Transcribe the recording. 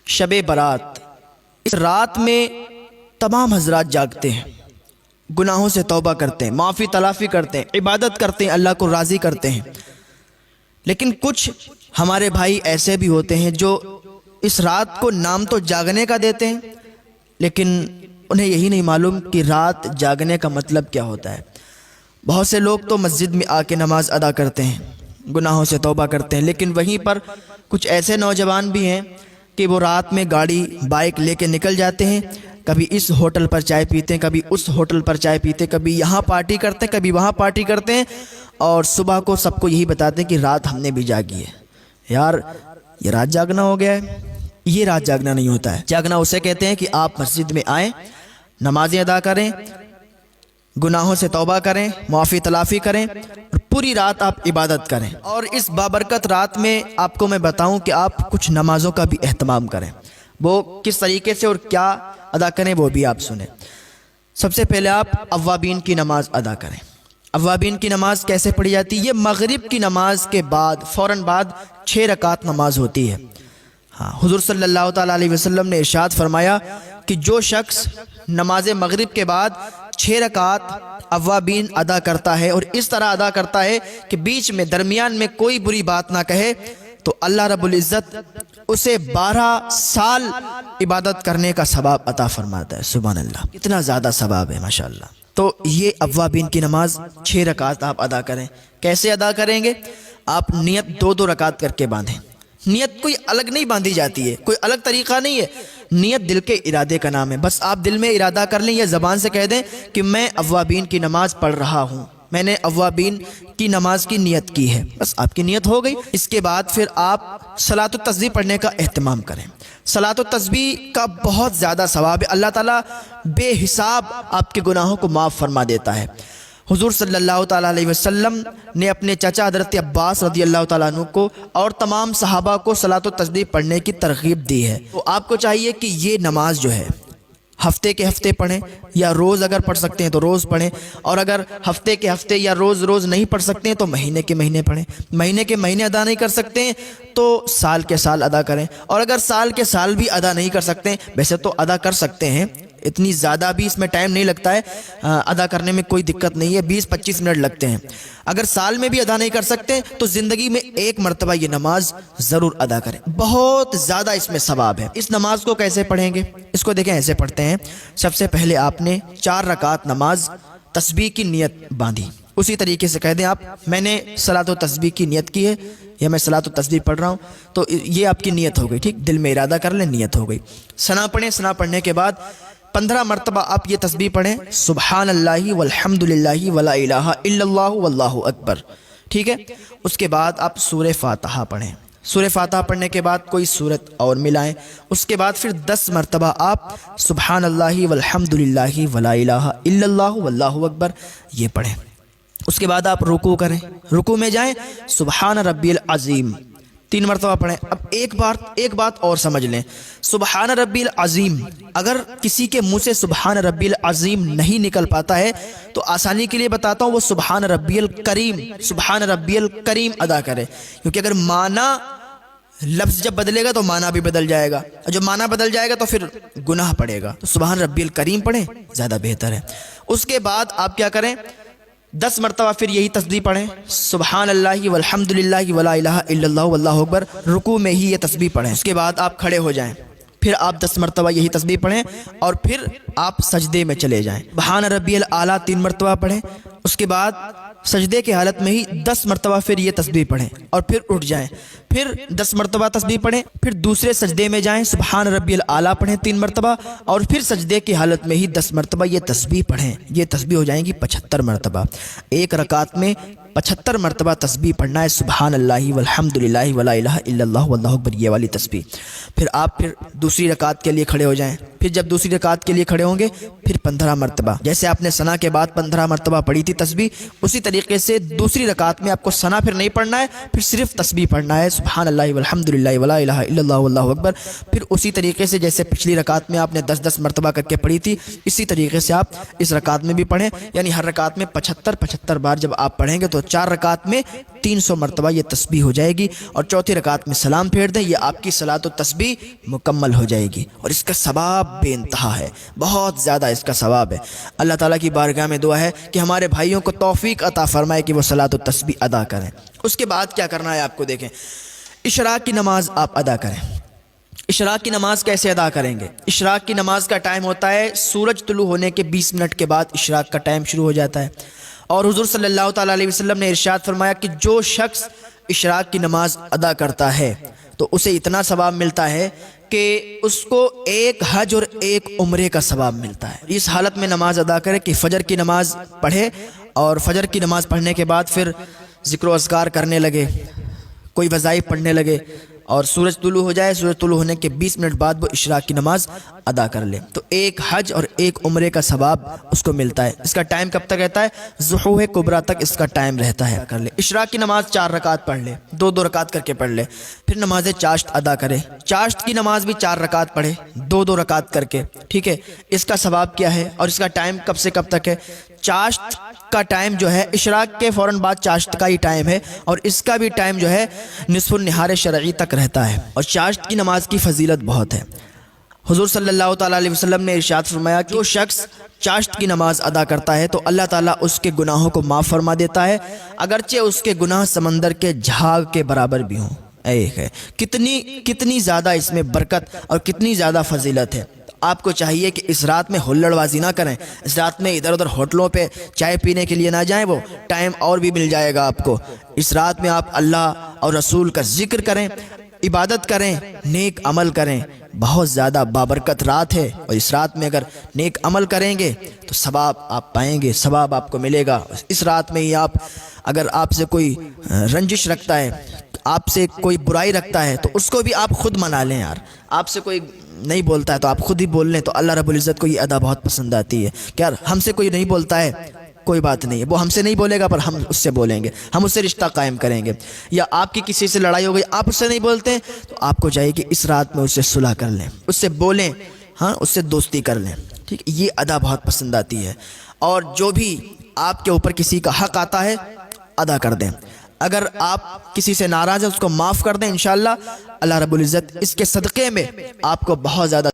شب برات، اس رات میں تمام حضرات جاگتے ہیں، گناہوں سے توبہ کرتے ہیں، معافی تلافی کرتے ہیں، عبادت کرتے ہیں، اللہ کو راضی کرتے ہیں۔ لیکن کچھ ہمارے بھائی ایسے بھی ہوتے ہیں جو اس رات کو نام تو جاگنے کا دیتے ہیں، لیکن انہیں یہی نہیں معلوم کہ رات جاگنے کا مطلب کیا ہوتا ہے۔ بہت سے لوگ تو مسجد میں آ کے نماز ادا کرتے ہیں، گناہوں سے توبہ کرتے ہیں، لیکن وہیں پر کچھ ایسے نوجوان بھی ہیں کہ وہ رات میں گاڑی بائک لے کے نکل جاتے ہیں، کبھی اس ہوٹل پر چائے پیتے ہیں، کبھی اس ہوٹل پر چائے پیتے ہیں، کبھی یہاں پارٹی کرتے ہیں، کبھی وہاں پارٹی کرتے ہیں، اور صبح کو سب کو یہی بتاتے ہیں کہ رات ہم نے بھی جاگی ہے۔ یار یہ رات جاگنا ہو گیا ہے؟ یہ رات جاگنا نہیں ہوتا ہے۔ جاگنا اسے کہتے ہیں کہ آپ مسجد میں آئیں، نمازیں ادا کریں، گناہوں سے توبہ کریں، معافی تلافی کریں، اور پوری رات آپ عبادت کریں۔ اور اس بابرکت رات میں آپ کو میں بتاؤں کہ آپ کچھ نمازوں کا بھی اہتمام کریں۔ وہ کس طریقے سے اور کیا ادا کریں وہ بھی آپ سنیں۔ سب سے پہلے آپ اوابین کی نماز ادا کریں۔ اوابین کی نماز کیسے پڑھی جاتی ہے؟ یہ مغرب کی نماز کے بعد فوراً بعد 6 رکعت نماز ہوتی ہے۔ حضور صلی اللہ تعالیٰ علیہ وسلم نے ارشاد فرمایا کہ جو شخص نماز مغرب کے بعد 6 رکعت اوابین ادا کرتا ہے اور اس طرح ادا کرتا ہے کہ بیچ میں درمیان میں کوئی بری بات نہ کہے، تو اللہ رب العزت اسے 12 سال عبادت کرنے کا ثواب عطا فرماتا ہے۔ سبحان اللہ، کتنا زیادہ ثواب ہے ماشاءاللہ۔ تو یہ اوابین کی نماز 6 رکعت آپ ادا کریں۔ کیسے ادا کریں گے؟ آپ نیت 2 رکعت کر کے باندھیں۔ نیت کوئی الگ نہیں باندھی جاتی ہے، کوئی الگ طریقہ نہیں ہے، نیت دل کے ارادے کا نام ہے۔ بس آپ دل میں ارادہ کر لیں یا زبان سے کہہ دیں کہ میں اوابین کی نماز پڑھ رہا ہوں، میں نے اوابین کی نماز کی نیت کی ہے، بس آپ کی نیت ہو گئی۔ اس کے بعد پھر آپ صلاۃ التسبیح پڑھنے کا اہتمام کریں۔ صلاۃ التسبیح کا بہت زیادہ ثواب ہے، اللہ تعالیٰ بے حساب آپ کے گناہوں کو معاف فرما دیتا ہے۔ حضور صلی اللہ تعالیٰ علیہ وسلم نے اپنے چچا حضرت عباس رضی اللہ تعالیٰ عنہ کو اور تمام صحابہ کو صلاۃ التسبیح پڑھنے کی ترغیب دی ہے۔ تو آپ کو چاہیے کہ یہ نماز جو ہے ہفتے کے ہفتے پڑھیں، یا روز اگر پڑھ سکتے ہیں تو روز پڑھیں، اور اگر ہفتے کے ہفتے یا روز روز نہیں پڑھ سکتے ہیں تو مہینے کے مہینے پڑھیں۔ مہینے کے مہینے ادا نہیں کر سکتے ہیں تو سال کے سال ادا کریں، اور اگر سال کے سال بھی ادا نہیں کر سکتے ہیں، ویسے تو ادا کر سکتے ہیں، اتنی زیادہ بھی اس میں ٹائم نہیں لگتا ہے، ادا کرنے میں کوئی دقت نہیں ہے، 20-25 منٹ لگتے ہیں۔ اگر سال میں بھی ادا نہیں کر سکتے تو زندگی میں 1 مرتبہ یہ نماز ضرور ادا کریں، بہت زیادہ اس میں ثواب ہے۔ اس نماز کو کیسے پڑھیں گے؟ اس کو دیکھیں، ایسے پڑھتے ہیں۔ سب سے پہلے آپ نے 4 رکعت نماز تسبیح کی نیت باندھی، اسی طریقے سے کہہ دیں آپ میں نے صلاۃ و تسبیح کی نیت کی ہے، یا میں صلاۃ و تسبیح پڑھ رہا ہوں، تو یہ آپ کی نیت ہو گئی، ٹھیک، دل میں ارادہ کر لیں، نیت ہو گئی۔ ثنا پڑھیں، ثنا پڑھنے کے بعد 15 مرتبہ آپ یہ تسبیح پڑھیں، سبحان اللہ والحمد للہ ولا الہ الا اللہ واللہ اکبر، ٹھیک ہے۔ اس کے بعد آپ سورہ فاتحہ پڑھیں۔ سورہ فاتحہ پڑھنے کے بعد کوئی سورت اور ملائیں۔ اس کے بعد پھر 10 مرتبہ آپ سبحان اللہ والحمد للہ ولا الہ الا اللہ واللہ اکبر یہ پڑھیں۔ اس کے بعد آپ رکوع کریں، رکوع میں جائیں، سبحان ربی العظیم 3 مرتبہ پڑھیں۔ اب ایک بات اور سمجھ لیں، سبحان ربی العظیم، اگر کسی کے منہ سے سبحان ربی العظیم نہیں نکل پاتا ہے تو آسانی کے لیے بتاتا ہوں، وہ سبحان ربی الکریم، سبحان ربی الکریم ادا کرے، کیونکہ اگر معنی لفظ جب بدلے گا تو معنی بھی بدل جائے گا، اور جب معنی بدل جائے گا تو پھر گناہ پڑے گا، تو سبحان ربی الکریم پڑھیں، زیادہ بہتر ہے۔ اس کے بعد آپ کیا کریں، 10 مرتبہ پھر یہی تسبیح پڑھیں، سبحان اللہ والحمد للہ ولا الہ الا اللہ واللہ اکبر، رکوع میں ہی یہ تسبیح پڑھیں۔ اس کے بعد آپ کھڑے ہو جائیں، پھر آپ 10 مرتبہ یہی تسبیح پڑھیں، اور پھر آپ سجدے میں چلے جائیں، سبحان ربی الاعلیٰ 3 مرتبہ پڑھیں۔ اس کے بعد سجدے کی حالت میں ہی 10 مرتبہ پھر یہ تسبیح پڑھیں، اور پھر اٹھ جائیں، پھر 10 مرتبہ تسبیح پڑھیں، پھر دوسرے سجدے میں جائیں، سبحان ربی الاعلیٰ پڑھیں 3 مرتبہ، اور پھر سجدے کی حالت میں ہی 10 مرتبہ یہ تسبیح پڑھیں۔ یہ تسبیح ہو جائیں گی 75 مرتبہ۔ ایک رکعت میں 75 مرتبہ تسبیح پڑھنا ہے، سبحان اللہ والحمد للہ ولا الہ الا اللہ واللہ اکبر یہ والی تسبیح۔ پھر آپ دوسری رکعت کے لیے کھڑے ہو جائیں، پھر جب دوسری رکعت کے لیے کھڑے ہوں گے پھر 15 مرتبہ، جیسے آپ نے ثنا کے بعد 15 مرتبہ پڑھی تھی تسبیح، اسی طریقے سے دوسری رکعت میں آپ کو ثنا پھر نہیں پڑھنا ہے، پھر صرف تسبیح پڑھنا ہے، سبحان اللہ والحمد للہ ولا الہ الا اللہ واللہ اکبر۔ پھر اسی طریقے سے جیسے پچھلی رکعت میں آپ نے 10-10 مرتبہ کر کے پڑھی تھی، اسی طریقے سے آپ اس رکعت میں بھی پڑھیں، یعنی ہر رکعت میں 75 بار جب آپ پڑھیں گے تو تو 4 رکعت میں 300 مرتبہ یہ تسبیح ہو جائے گی، اور چوتھی رکعت میں سلام پھیر دیں، یہ آپ کی صلاۃ و تسبیح مکمل ہو جائے گی، اور اس کا ثواب بے انتہا ہے، بہت زیادہ اس کا ثواب ہے۔ اللہ تعالیٰ کی بارگاہ میں دعا ہے کہ ہمارے بھائیوں کو توفیق عطا فرمائے کہ وہ صلاۃ و تسبیح ادا کریں۔ اس کے بعد کیا کرنا ہے آپ کو دیکھیں، اشراق کی نماز آپ ادا کریں۔ اشراق کی نماز کیسے ادا کریں گے؟ اشراق کی نماز کا ٹائم ہوتا ہے سورج طلوع ہونے کے 20 منٹ کے بعد اشراق کا ٹائم شروع ہو جاتا ہے، اور حضور صلی اللہ تعالیٰ علیہ وسلم نے ارشاد فرمایا کہ جو شخص اشراق کی نماز ادا کرتا ہے تو اسے اتنا ثواب ملتا ہے کہ اس کو ایک حج اور ایک عمرے کا ثواب ملتا ہے۔ اس حالت میں نماز ادا کرے کہ فجر کی نماز پڑھے، اور فجر کی نماز پڑھنے کے بعد پھر ذکر و اذکار کرنے لگے، کوئی وظائف پڑھنے لگے، اور سورج طلوع ہو جائے، سورج طلوع ہونے کے 20 منٹ بعد وہ اشراق کی نماز ادا کر لے، تو ایک حج اور ایک عمرے کا ثواب اس کو ملتا ہے۔ اس کا ٹائم کب تک رہتا ہے؟ ظہور کبریٰ تک اس کا ٹائم رہتا ہے۔ کر لے اشراق کی نماز 4 رکعت پڑھ لے، 2 رکعت کر کے پڑھ لے، پھر نماز چاشت ادا کرے، چاشت کی نماز بھی 4 رکعت پڑھے، 2 رکعت کر کے، ٹھیک ہے۔ اس کا ثواب کیا ہے اور اس کا ٹائم کب سے کب تک ہے؟ چاشت کا ٹائم جو ہے اشراق کے فوراً بعد چاشت کا ہی ٹائم ہے، اور اس کا بھی ٹائم جو ہے نصف النہار شرعی تک رہتا ہے، اور چاشت کی نماز کی فضیلت بہت ہے۔ حضور صلی اللہ تعالیٰ علیہ وسلم نے ارشاد فرمایا کہ جو شخص چاشت کی نماز ادا کرتا ہے تو اللہ تعالیٰ اس کے گناہوں کو معاف فرما دیتا ہے، اگرچہ اس کے گناہ سمندر کے جھاگ کے برابر بھی ہوں۔ ایک ہے کتنی زیادہ اس میں برکت اور کتنی زیادہ فضیلت ہے۔ آپ کو چاہیے کہ اس رات میں ہلڑ بازی نہ کریں، اس رات میں ادھر ادھر ہوٹلوں پہ چائے پینے کے لیے نہ جائیں، وہ ٹائم اور بھی مل جائے گا آپ کو۔ اس رات میں آپ اللہ اور رسول کا ذکر کریں، عبادت کریں، نیک عمل کریں، بہت زیادہ بابرکت رات ہے، اور اس رات میں اگر نیک عمل کریں گے تو ثواب آپ پائیں گے، ثواب آپ کو ملے گا۔ اس رات میں ہی اگر آپ سے کوئی رنجش رکھتا ہے، آپ سے کوئی برائی رکھتا ہے، تو اس کو بھی آپ خود منا لیں یار۔ آپ سے کوئی نہیں بولتا ہے تو آپ خود ہی بول لیں، تو اللہ رب العزت کو یہ ادا بہت پسند آتی ہے کہ یار ہم سے کوئی نہیں بولتا ہے، کوئی بات نہیں ہے، وہ ہم سے نہیں بولے گا پر ہم اس سے بولیں گے، ہم اس سے رشتہ قائم کریں گے۔ یا آپ کی کسی سے لڑائی ہو گئی، آپ اس سے نہیں بولتے تو آپ کو چاہیے کہ اس رات میں اس سے صلح کر لیں، اس سے بولیں، ہاں اس سے دوستی کر لیں، ٹھیک۔ یہ ادا بہت پسند آتی ہے، اور جو بھی آپ کے اوپر کسی کا حق آتا ہے ادا کر دیں۔ اگر آپ کسی سے ناراض ہیں اس کو معاف کر دیں، انشاءاللہ اللہ رب العزت اس کے صدقے میں آپ کو بہت زیادہ